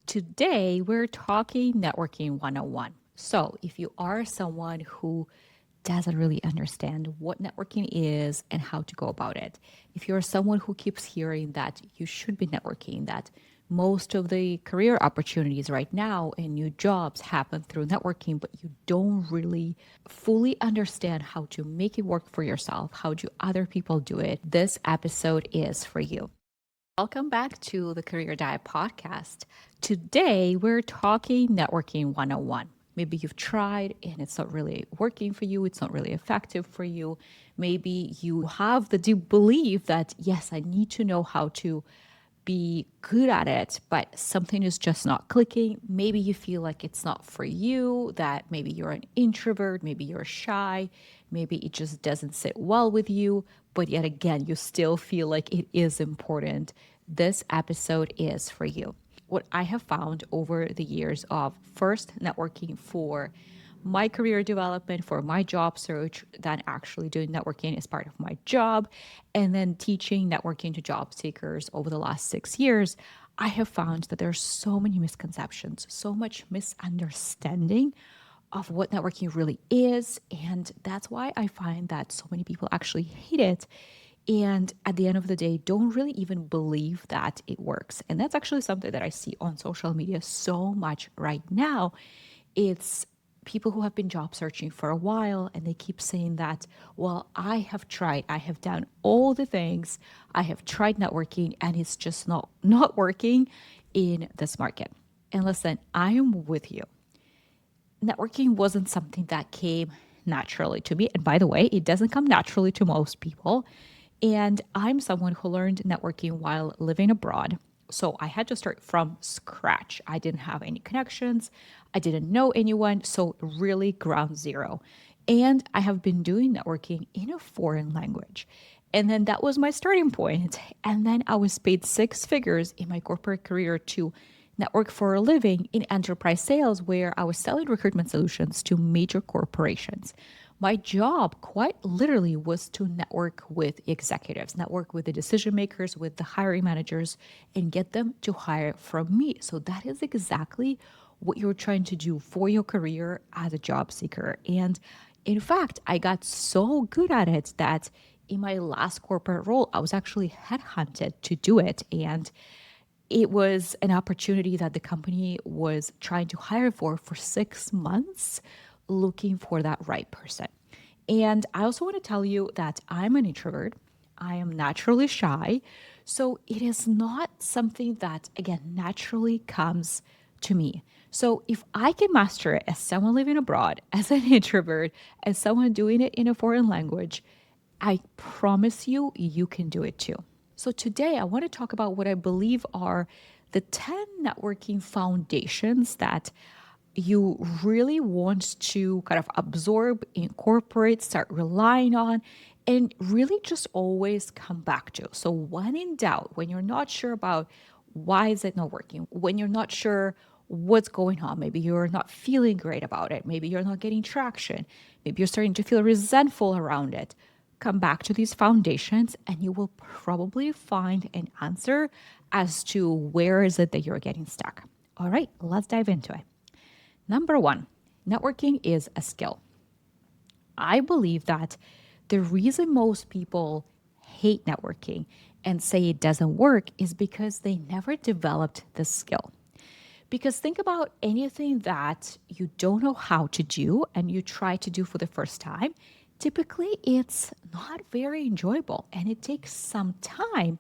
Today, we're talking networking 101. So, if you are someone who doesn't really understand what networking is and how to go about it, if you're someone who keeps hearing that you should be networking, that most of the career opportunities right now and new jobs happen through networking, but you don't really fully understand how to make it work for yourself, how do other people do it, this episode is for you. Welcome back to the Career Diet Podcast. Today, we're talking networking 101. Maybe you've tried and it's not really working for you, it's not really effective for you. Maybe you have the deep belief that, yes, I need to know how to be good at it, but something is just not clicking. Maybe you feel like it's not for you, that maybe you're an introvert, maybe you're shy, maybe it just doesn't sit well with you, but yet again, you still feel like it is important. This episode is for you. What I have found over the years of first networking for my career development, for my job search, than actually doing networking as part of my job, and then teaching networking to job seekers over the last 6 years, I have found that there's so many misconceptions, so much misunderstanding of what networking really is. And that's why I find that so many people actually hate it. And at the end of the day, don't really even believe that it works. And that's actually something that I see on social media so much right now. It's people who have been job searching for a while and they keep saying that, well, I have tried, I have done all the things, I have tried networking and it's just not working in this market. And listen, I am with you. Networking wasn't something that came naturally to me. And by the way, it doesn't come naturally to most people. And I'm someone who learned networking while living abroad. So I had to start from scratch. I didn't have any connections. I didn't know anyone. So really ground zero. And I have been doing networking in a foreign language. And then that was my starting point. And then I was paid six figures in my corporate career to network for a living in enterprise sales, where I was selling recruitment solutions to major corporations. My job, quite literally, was to network with executives, network with the decision makers, with the hiring managers, and get them to hire from me. So that is exactly what you're trying to do for your career as a job seeker. And in fact, I got so good at it that in my last corporate role, I was actually headhunted to do it. And it was an opportunity that the company was trying to hire for 6 months, looking for that right person. And I also want to tell you that I'm an introvert. I am naturally shy. So it is not something that, again, naturally comes to me. So if I can master it as someone living abroad, as an introvert, as someone doing it in a foreign language, I promise you, you can do it too. So today I want to talk about what I believe are the 10 networking foundations that you really want to kind of absorb, incorporate, start relying on, and really just always come back to. So when in doubt, when you're not sure about why is it not working, when you're not sure what's going on, maybe you're not feeling great about it, maybe you're not getting traction, maybe you're starting to feel resentful around it, come back to these foundations and you will probably find an answer as to where is it that you're getting stuck. All right, let's dive into it. Number one, networking is a skill. I believe that the reason most people hate networking and say it doesn't work is because they never developed the skill. Because think about anything that you don't know how to do and you try to do for the first time, typically it's not very enjoyable and it takes some time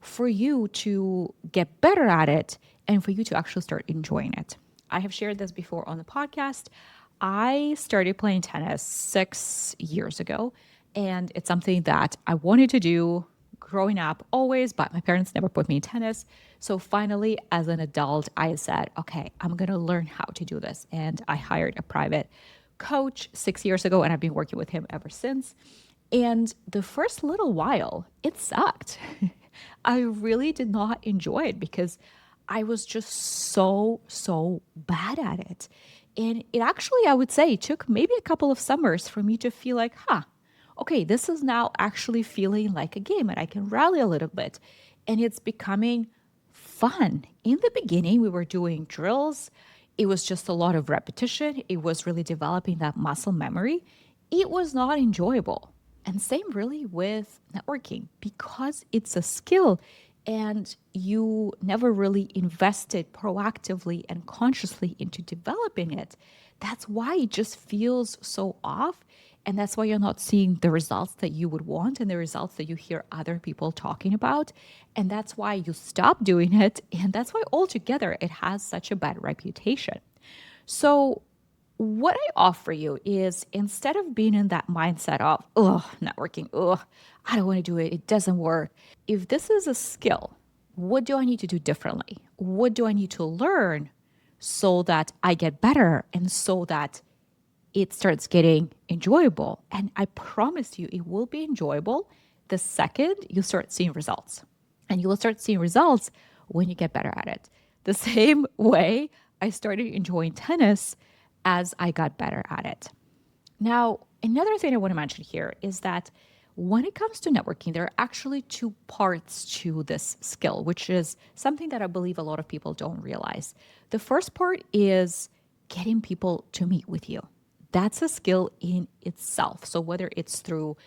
for you to get better at it and for you to actually start enjoying it. I have shared this before on the podcast. I started playing tennis 6 years ago, and it's something that I wanted to do growing up always, but my parents never put me in tennis. So finally, as an adult, I said, okay, I'm going to learn how to do this. And I hired a private coach 6 years ago, and I've been working with him ever since. And the first little while, it sucked. I really did not enjoy it because I was just so bad at it. And it actually, I would say, took maybe a couple of summers for me to feel like, okay, this is now actually feeling like a game and I can rally a little bit. And it's becoming fun In the beginning, we were doing drills. It was just a lot of repetition. It was really developing that muscle memory. It was not enjoyable. And same really with networking because it's a skill and you never really invested proactively and consciously into developing it. That's why it just feels so off. And that's why you're not seeing the results that you would want and the results that you hear other people talking about. And that's why you stop doing it. And that's why altogether it has such a bad reputation. So, what I offer you is instead of being in that mindset of, oh, networking, oh, I don't want to do it, it doesn't work. If this is a skill, what do I need to do differently? What do I need to learn so that I get better and so that it starts getting enjoyable? And I promise you, it will be enjoyable the second you start seeing results. And you will start seeing results when you get better at it. The same way I started enjoying tennis as I got better at it. Now, another thing I want to mention here is that when it comes to networking, there are actually two parts to this skill, which is something that I believe a lot of people don't realize. The first part is getting people to meet with you. That's a skill in itself. So whether it's through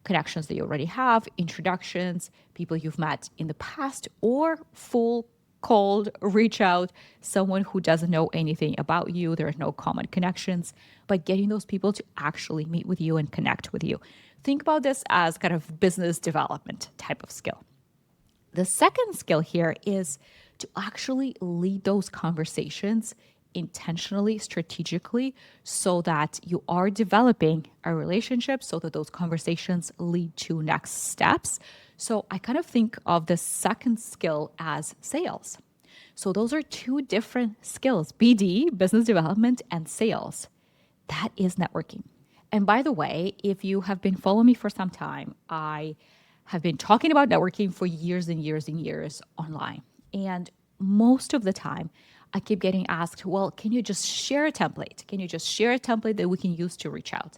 connections that you already have, introductions, people you've met in the past, or full cold reach out, someone who doesn't know anything about you, there are no common connections, but getting those people to actually meet with you and connect with you. Think about this as kind of business development type of skill. The second skill here is to actually lead those conversations intentionally, strategically, so that you are developing a relationship, so that those conversations lead to next steps. So I kind of think of the second skill as sales. So those are two different skills: BD, business development, and sales. That is networking. And by the way, if you have been following me for some time, I have been talking about networking for years and years and years online. And most of the time, I keep getting asked, well, can you just share a template? Can you just share a template that we can use to reach out?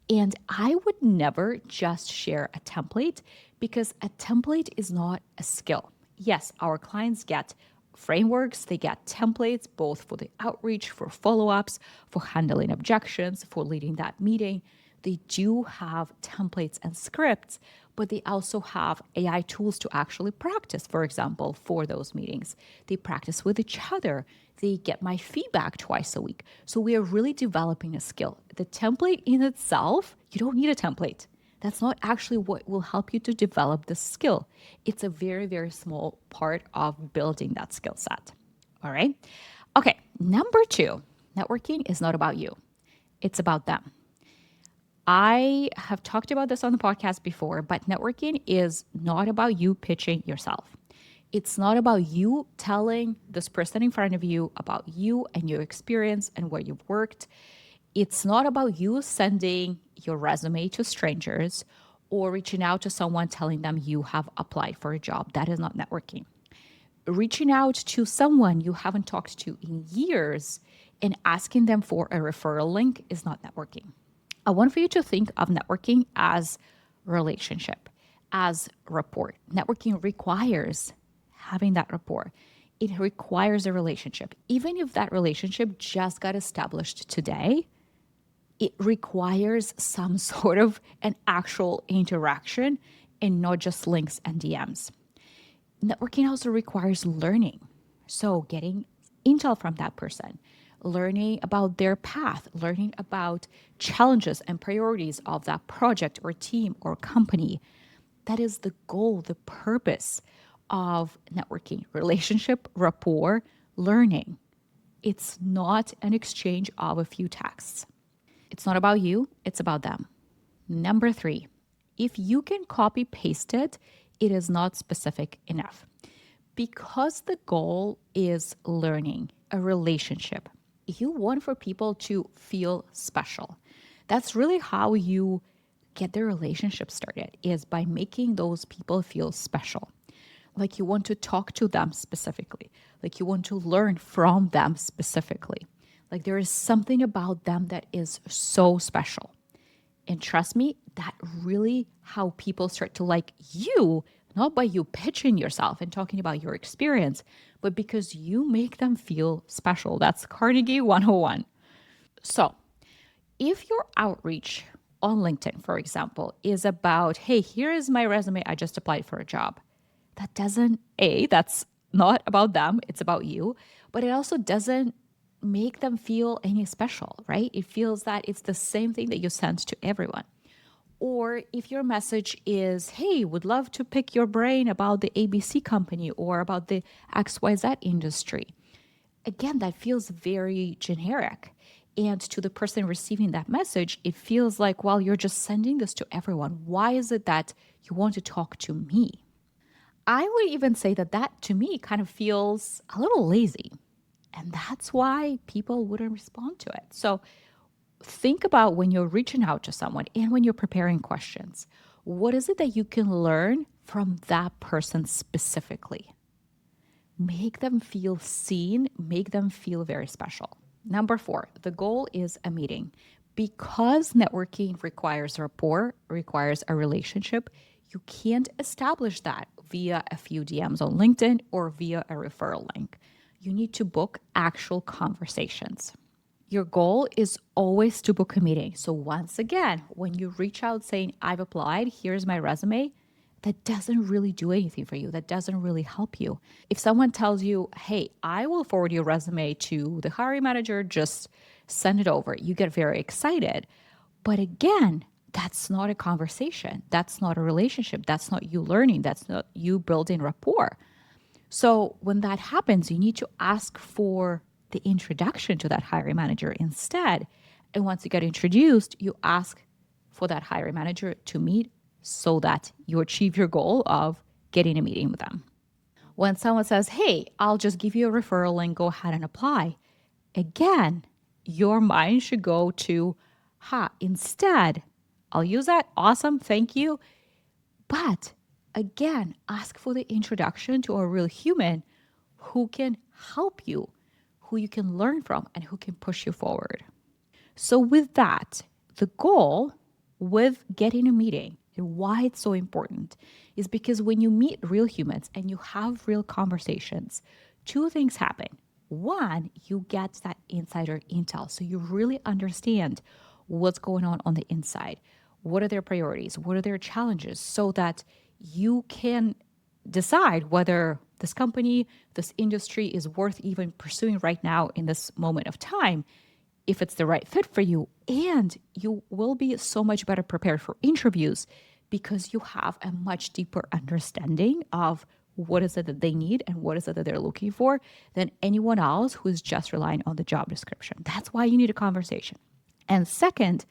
And I would never just share a template because a template is not a skill. Yes, our clients get frameworks, they get templates, both for the outreach, for follow-ups, for handling objections, for leading that meeting. They do have templates and scripts, but they also have AI tools to actually practice, for example, for those meetings. They practice with each other. They get my feedback twice a week. So we are really developing a skill. The template in itself, you don't need a template. That's not actually what will help you to develop the skill. It's a very, very small part of building that skill set. All right. Okay. Number 2, networking is not about you. It's about them. I have talked about this on the podcast before, but networking is not about you pitching yourself. It's not about you telling this person in front of you about you and your experience and where you've worked. It's not about you sending your resume to strangers or reaching out to someone telling them you have applied for a job. That is not networking. Reaching out to someone you haven't talked to in years and asking them for a referral link is not networking. I want for you to think of networking as relationship, as rapport. Networking requires having that rapport. It requires a relationship. Even if that relationship just got established today, it requires some sort of an actual interaction and not just links and DMs. Networking also requires learning. So getting intel from that person, learning about their path, learning about challenges and priorities of that project or team or company. That is the goal, the purpose of networking: relationship, rapport, learning. It's not an exchange of a few texts. It's not about you, it's about them. Number 3, if you can copy paste it, it is not specific enough. Because the goal is learning, a relationship, you want for people to feel special. That's really how you get the relationship started, is by making those people feel special. Like you want to talk to them specifically, like you want to learn from them specifically. Like there is something about them that is so special. And trust me, that really how people start to like you, not by you pitching yourself and talking about your experience, but because you make them feel special. That's Carnegie 101. So, if your outreach on LinkedIn, for example, is about, hey, here is my resume, I just applied for a job, that's not about them, it's about you, but it also doesn't make them feel any special, right? It feels that it's the same thing that you send to everyone. Or if your message is, hey, would love to pick your brain about the ABC company or about the XYZ industry, again, that feels very generic. And to the person receiving that message, it feels like, well, you're just sending this to everyone. Why is it that you want to talk to me? I would even say that to me kind of feels a little lazy. And that's why people wouldn't respond to it. So think about when you're reaching out to someone and when you're preparing questions. What is it that you can learn from that person specifically? Make them feel seen, make them feel very special. Number 4, the goal is a meeting. Because networking requires rapport, requires a relationship, you can't establish that via a few DMs on LinkedIn or via a referral link. You need to book actual conversations. Your goal is always to book a meeting. So once again, when you reach out saying, I've applied, here's my resume, that doesn't really do anything for you. That doesn't really help you. If someone tells you, hey, I will forward your resume to the hiring manager, just send it over, you get very excited. But again, that's not a conversation. That's not a relationship. That's not you learning. That's not you building rapport. So when that happens, you need to ask for the introduction to that hiring manager instead. And once you get introduced, you ask for that hiring manager to meet so that you achieve your goal of getting a meeting with them. When someone says, hey, I'll just give you a referral link, go ahead and apply. Again, your mind should go to, instead, I'll use that. Awesome. Thank you. But again, ask for the introduction to a real human who can help you, who you can learn from, and who can push you forward. So, with that, the goal with getting a meeting and why it's so important is because when you meet real humans and you have real conversations, two things happen. One, you get that insider intel. So, you really understand what's going on the inside. What are their priorities? What are their challenges? So that you can decide whether this company, this industry is worth even pursuing right now in this moment of time, if it's the right fit for you. And you will be so much better prepared for interviews because you have a much deeper understanding of what is it that they need and what is it that they're looking for than anyone else who is just relying on the job description. That's why you need a conversation. And second,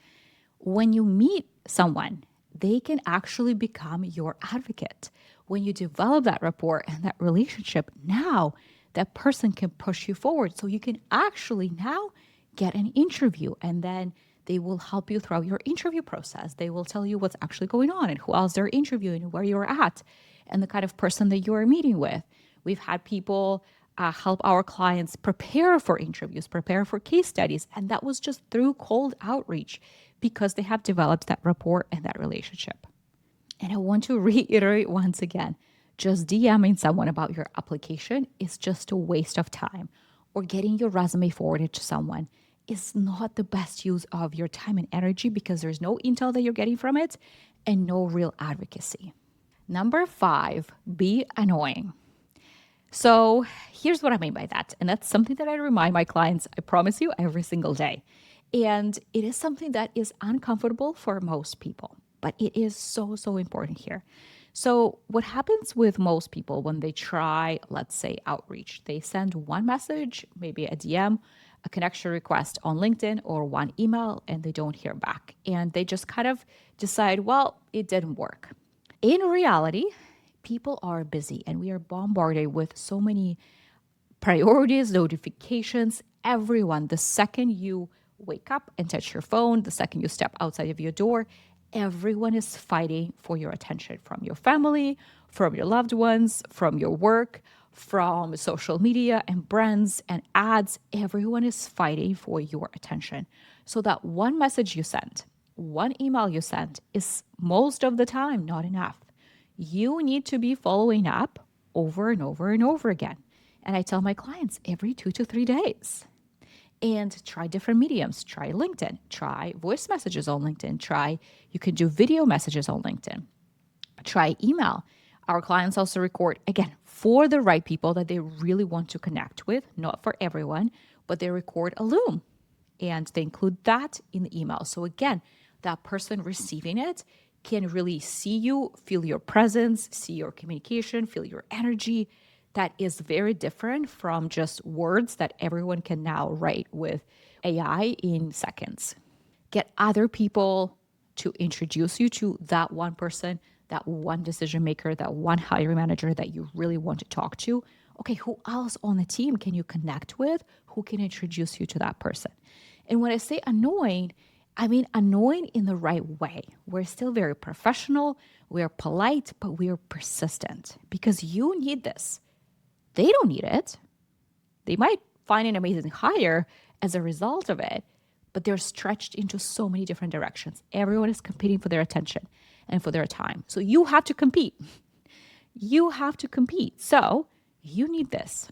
when you meet someone, they can actually become your advocate. When you develop that rapport and that relationship, now that person can push you forward. So you can actually now get an interview, and then they will help you throughout your interview process. They will tell you what's actually going on and who else they're interviewing and where you're at and the kind of person that you're meeting with. We've had people help our clients prepare for interviews, prepare for case studies. And that was just through cold outreach because they have developed that rapport and that relationship. And I want to reiterate once again, just DMing someone about your application is just a waste of time, or getting your resume forwarded to someone is not the best use of your time and energy because there's no intel that you're getting from it and no real advocacy. Number 5, be annoying. So here's what I mean by that. And that's something that I remind my clients, I promise you, every single day. And it is something that is uncomfortable for most people, but it is so, so important here. So what happens with most people when they try, let's say, outreach, they send one message, maybe a DM, a connection request on LinkedIn or one email, and they don't hear back. And they just kind of decide, well, it didn't work. In reality, people are busy and we are bombarded with so many priorities, notifications. Everyone, the second you wake up and touch your phone, the second you step outside of your door, everyone is fighting for your attention, from your family, from your loved ones, from your work, from social media and brands and ads. Everyone is fighting for your attention. So that one message you sent, one email you sent is most of the time not enough. You need to be following up over and over and over again. And I tell my clients every 2 to 3 days. And try different mediums. Try LinkedIn. Try voice messages on LinkedIn. You can do video messages on LinkedIn. Try email. Our clients also record, again, for the right people that they really want to connect with, not for everyone, but they record a Loom and they include that in the email. So again, that person receiving it can really see you, feel your presence, see your communication, feel your energy. That is very different from just words that everyone can now write with AI in seconds. Get other people to introduce you to that one person, that one decision maker, that one hiring manager that you really want to talk to. Okay, who else on the team can you connect with? Who can introduce you to that person? And when I say annoying, I mean annoying in the right way. We're still very professional, we're polite, but we're persistent because you need this. They don't need it. They might find an amazing hire as a result of it, but they're stretched into so many different directions. Everyone is competing for their attention and for their time. So you have to compete. You have to compete. So you need this.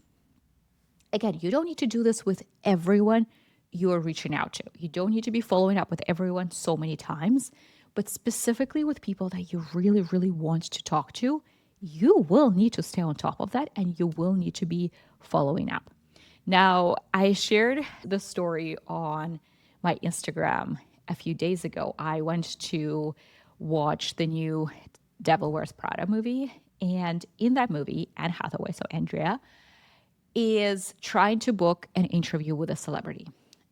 Again, you don't need to do this with everyone you are reaching out to. You don't need to be following up with everyone so many times, but specifically with people that you really, really want to talk to, you will need to stay on top of that and you will need to be following up. Now, I shared the story on my Instagram a few days ago. I went to watch the new Devil Wears Prada movie. And in that movie, Anne Hathaway, so Andrea, is trying to book an interview with a celebrity.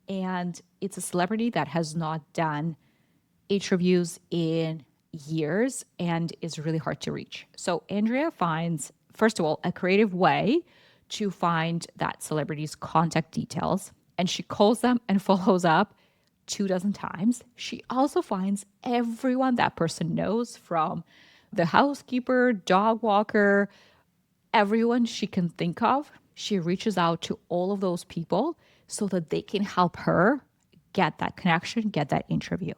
And it's a celebrity that has not done interviews in years and is really hard to reach. So Andrea finds, first of all, a creative way to find that celebrity's contact details. And she calls them and follows up 24 times. She also finds everyone that person knows, from the housekeeper, dog walker, everyone she can think of. She reaches out to all of those people so that they can help her get that connection, get that interview.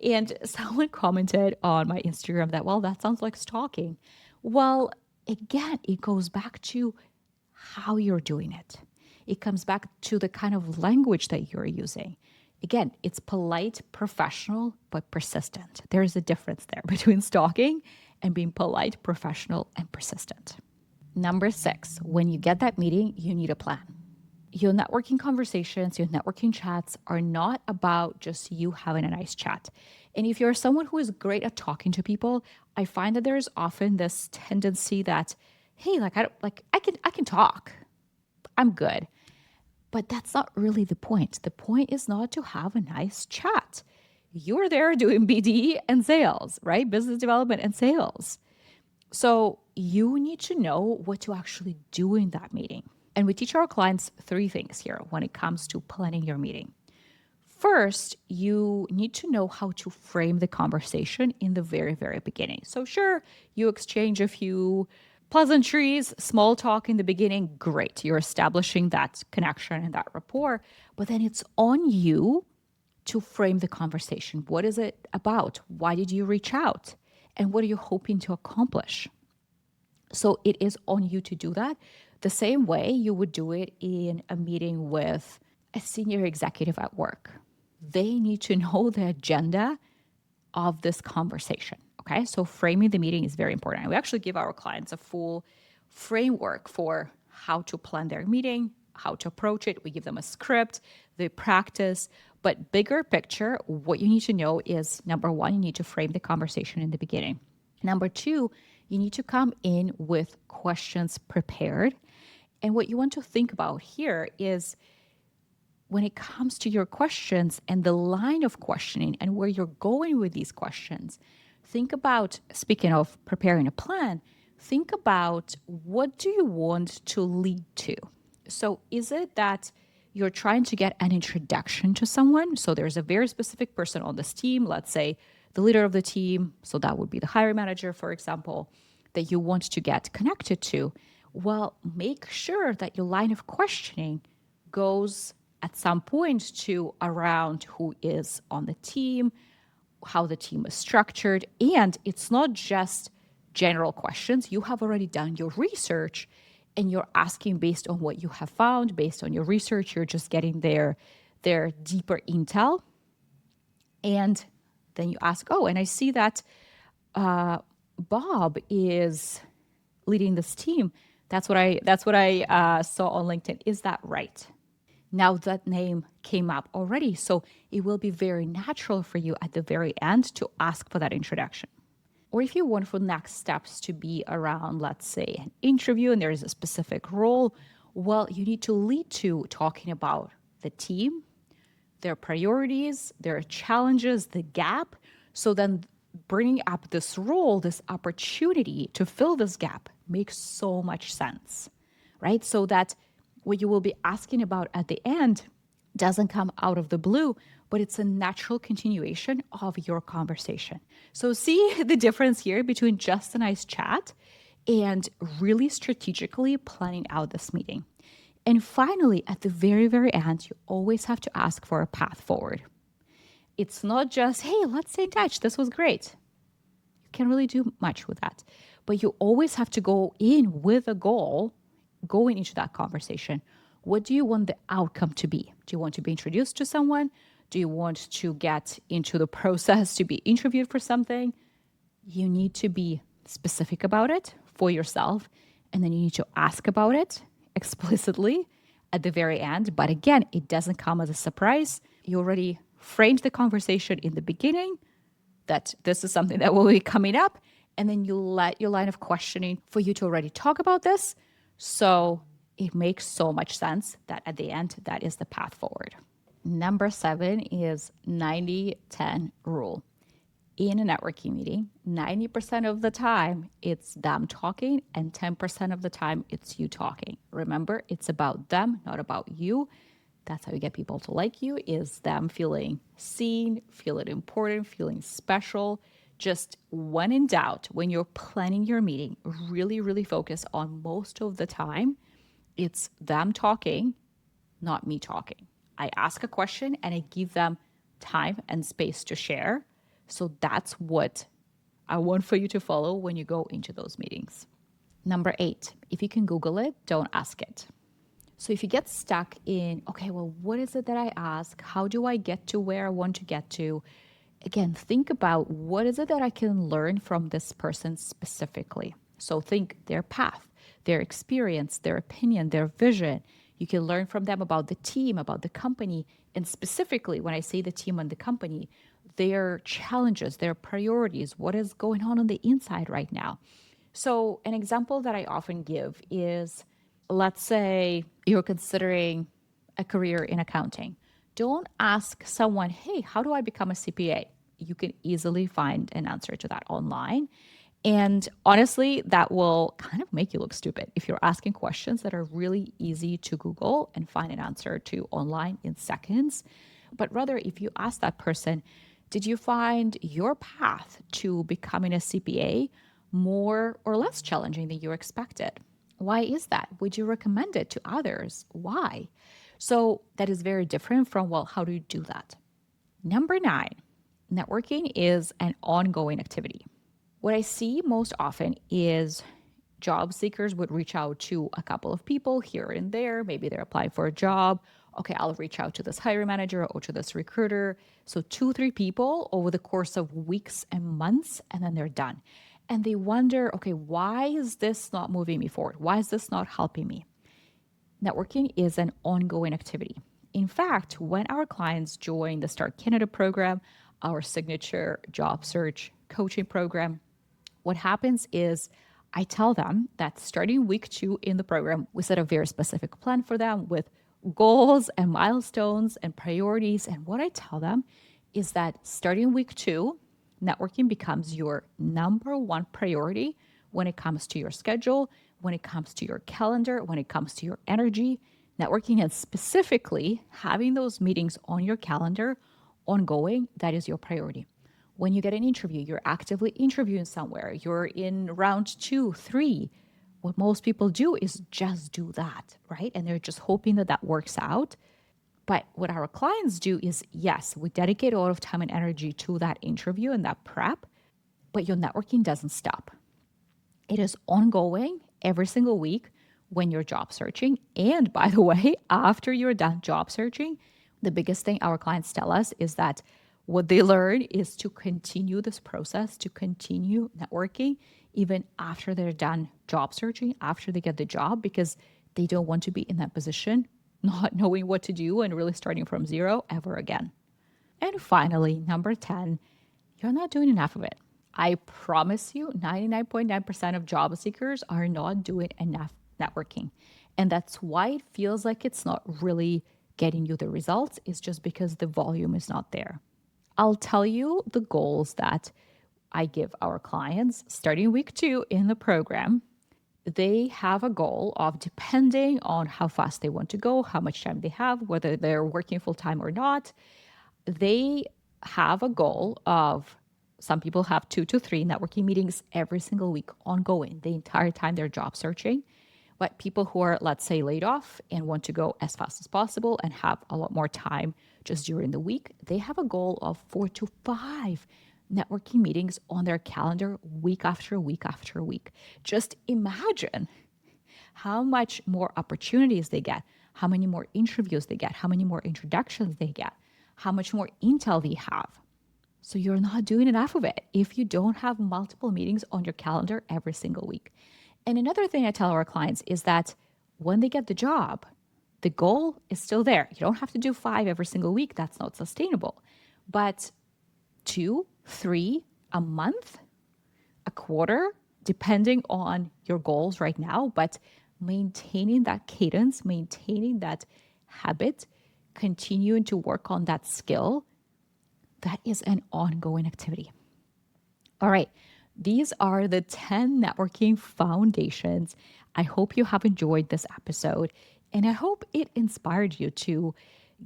And someone commented on my Instagram that, well, that sounds like stalking. Well, again, it goes back to how you're doing it. It comes back to the kind of language that you're using. Again, it's polite, professional, but persistent. There is a difference there between stalking and being polite, professional, and persistent. Number 6, when you get that meeting, you need a plan. Your networking conversations, your networking chats are not about just you having a nice chat. And if you're someone who is great at talking to people, I find that there's often this tendency that, hey, I can talk. I'm good. But that's not really the point. The point is not to have a nice chat. You're there doing BD and sales, right? Business development and sales. So you need to know what to actually do in that meeting. And we teach our clients 3 things here when it comes to planning your meeting. First, you need to know how to frame the conversation in the very, very beginning. So sure, you exchange a few pleasantries, small talk in the beginning, great. You're establishing that connection and that rapport, but then it's on you to frame the conversation. What is it about? Why did you reach out? And what are you hoping to accomplish? So it is on you to do that the same way you would do it in a meeting with a senior executive at work. They need to know the agenda of this conversation. Okay, so framing the meeting is very important. And we actually give our clients a full framework for how to plan their meeting, how to approach it. We give them a script, they practice. But bigger picture, what you need to know is, number 1, you need to frame the conversation in the beginning. Number 2, you need to come in with questions prepared. And what you want to think about here is, when it comes to your questions and the line of questioning and where you're going with these questions, think about, speaking of preparing a plan, think about, what do you want to lead to? So is it that you're trying to get an introduction to someone? So there's a very specific person on this team, let's say the leader of the team, so that would be the hiring manager, for example, that you want to get connected to. Well, make sure that your line of questioning goes at some point to around who is on the team, how the team is structured. And it's not just general questions. You have already done your research and you're asking based on what you have found, based on your research. You're just getting their deeper intel. And then you ask, oh, and I see that Bob is leading this team. That's what I saw on LinkedIn. Is that right? Now that name came up already, so it will be very natural for you at the very end to ask for that introduction. Or if you want for next steps to be around, let's say, an interview and there is a specific role, well, you need to lead to talking about the team, their priorities, their challenges, the gap. So then bringing up this role, this opportunity to fill this gap makes so much sense, right? So that what you will be asking about at the end doesn't come out of the blue, but it's a natural continuation of your conversation. So see the difference here between just a nice chat and really strategically planning out this meeting. And finally, at the very, very end, you always have to ask for a path forward. It's not just, hey, let's stay in touch. This was great. You can't really do much with that. But you always have to go in with a goal going into that conversation. What do you want the outcome to be? Do you want to be introduced to someone? Do you want to get into the process to be interviewed for something? You need to be specific about it for yourself, and then you need to ask about it explicitly at the very end. But again, it doesn't come as a surprise. You already framed the conversation in the beginning that this is something that will be coming up, and then you let your line of questioning for you to already talk about this. So it makes so much sense that at the end, that is the path forward. Number 7 is 90-10 rule. In a networking meeting, 90% of the time it's them talking and 10% of the time it's you talking. Remember, it's about them, not about you. That's how you get people to like you, is them feeling seen, feeling important, feeling special. Just when in doubt, when you're planning your meeting, really, really focus on most of the time, it's them talking, not me talking. I ask a question and I give them time and space to share. So that's what I want for you to follow when you go into those meetings. Number 8, if you can Google it, don't ask it. So if you get stuck in, okay, well, what is it that I ask? How do I get to where I want to get to? Again, think about what is it that I can learn from this person specifically. So think their path, their experience, their opinion, their vision. You can learn from them about the team, about the company. And specifically, when I say the team and the company, their challenges, their priorities, what is going on the inside right now. So an example that I often give is, let's say you're considering a career in accounting. Don't ask someone, hey, how do I become a CPA? You can easily find an answer to that online. And honestly, that will kind of make you look stupid if you're asking questions that are really easy to Google and find an answer to online in seconds. But rather, if you ask that person, did you find your path to becoming a CPA more or less challenging than you expected? Why is that? Would you recommend it to others? Why? So that is very different from, well, how do you do that? Number 9, networking is an ongoing activity. What I see most often is job seekers would reach out to a couple of people here and there. Maybe they're applying for a job. Okay, I'll reach out to this hiring manager or to this recruiter. So 2-3 people over the course of weeks and months, and then they're done. And they wonder, okay, why is this not moving me forward? Why is this not helping me? Networking is an ongoing activity. In fact, when our clients join the Start Canada program, our signature job search coaching program, what happens is I tell them that starting week 2 in the program, we set a very specific plan for them with goals and milestones and priorities. And what I tell them is that starting week 2, networking becomes your number 1 priority when it comes to your schedule, when it comes to your calendar, when it comes to your energy. Networking and specifically having those meetings on your calendar ongoing, that is your priority. When you get an interview, you're actively interviewing somewhere, you're in round 2, 3. What most people do is just do that, right? And they're just hoping that that works out. But what our clients do is, yes, we dedicate a lot of time and energy to that interview and that prep, but your networking doesn't stop. It is ongoing every single week. when you're job searching. And by the way, after you're done job searching, the biggest thing our clients tell us is that what they learn is to continue this process, to continue networking even after they're done job searching, after they get the job, because they don't want to be in that position, not knowing what to do and really starting from zero ever again. And finally, number 10, you're not doing enough of it. I promise you, 99.9% of job seekers are not doing enough networking. And that's why it feels like it's not really getting you the results. It's just because the volume is not there. I'll tell you the goals that I give our clients starting week 2 in the program. They have a goal of, depending on how fast they want to go, how much time they have, whether they're working full time or not, they have a goal of, some people have 2 to 3 networking meetings every single week ongoing the entire time they're job searching. But people who are, let's say, laid off and want to go as fast as possible and have a lot more time just during the week, they have a goal of 4 to 5 networking meetings on their calendar week after week after week. Just imagine how much more opportunities they get, how many more interviews they get, how many more introductions they get, how much more intel they have. So you're not doing enough of it if you don't have multiple meetings on your calendar every single week. And another thing I tell our clients is that when they get the job, the goal is still there. You don't have to do 5 every single week. That's not sustainable. But 2, 3 a month, a quarter, depending on your goals right now, but maintaining that cadence, maintaining that habit, continuing to work on that skill, that is an ongoing activity. All right. These are the 10 networking foundations. I hope you have enjoyed this episode, and I hope it inspired you to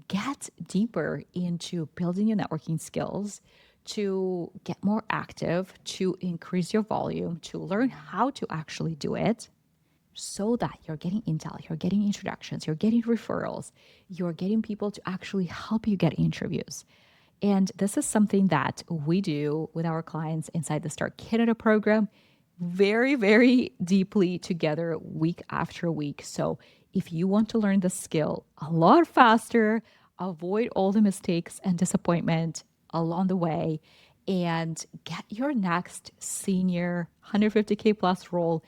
get deeper into building your networking skills, to get more active, to increase your volume, to learn how to actually do it, so that you're getting intel, you're getting introductions, you're getting referrals, you're getting people to actually help you get interviews. And this is something that we do with our clients inside the Start Canada program very, very deeply together week after week. So if you want to learn the skill a lot faster, avoid all the mistakes and disappointment along the way, and get your next senior 150K plus role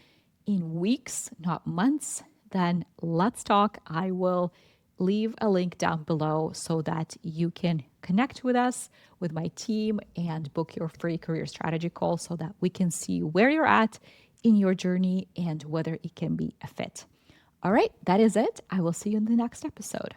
in weeks, not months, then let's talk. I will leave a link down below so that you can connect with us, with my team, and book your free career strategy call so that we can see where you're at in your journey and whether it can be a fit. All right, that is it. I will see you in the next episode.